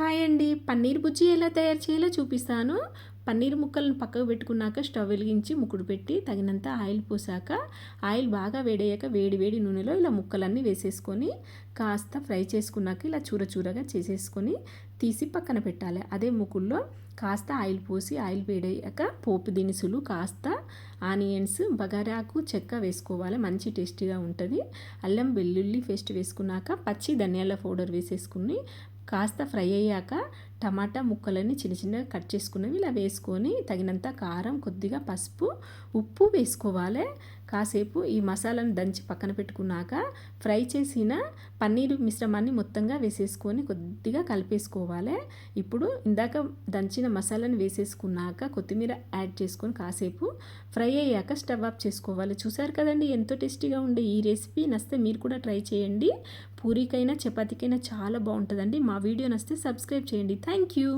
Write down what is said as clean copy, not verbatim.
Hi అండి. పన్నీర్ బుజ్జి ఎలా తయారు చేయాలో చూపిస్తాను. పన్నీర్ ముక్కలను పక్కకు పెట్టుకున్నాక స్టవ్ వెలిగించి ముకుడు పెట్టి తగినంత ఆయిల్ పోసాక ఆయిల్ బాగా వేడయ్యాక వేడి వేడి నూనెలో ఇలా ముక్కలన్నీ వేసేసుకొని కాస్త ఫ్రై చేసుకున్నాక ఇలా చూర చూరగా చేసేసుకొని తీసి పక్కన పెట్టాలి. అదే ముకుడులో కాస్త ఆయిల్ పోసి ఆయిల్ వేడయ్యాక పోపు దినుసులు కాస్త ఆనియన్స్, బగారాకు, చెక్క వేసుకోవాలి. మంచి టేస్టీగా ఉంటుంది. అల్లం వెల్లుల్లి పేస్ట్ వేసుకున్నాక పచ్చి ధనియాల పౌడర్ వేసేసుకుని కాస్త ఫ్రై అయ్యాక టమాటా ముక్కలని చిన్న చిన్నగా కట్ చేసుకున్నవి ఇలా వేసుకొని తగినంత కారం, కొద్దిగా పసుపు, ఉప్పు వేసుకోవాలి. కాసేపు ఈ మసాలాను దంచి పక్కన పెట్టుకున్నాక ఫ్రై చేసిన పన్నీరు మిశ్రమాన్ని మొత్తంగా వేసేసుకొని కొద్దిగా కలిపేసుకోవాలి. ఇప్పుడు ఇందాక దంచిన మసాలాను వేసేసుకున్నాక కొత్తిమీర యాడ్ చేసుకొని కాసేపు ఫ్రై అయ్యాక స్టవ్ ఆఫ్ చేసుకోవాలి. చూసారు కదండి ఎంతో టేస్టీగా ఉండే ఈ రెసిపీ. నచ్చితే మీరు కూడా ట్రై చేయండి. పూరీకైనా చపాతీకైనా చాలా బాగుంటుందండి. మా వీడియో నచ్చితే సబ్స్క్రైబ్ చేయండి. Thank you.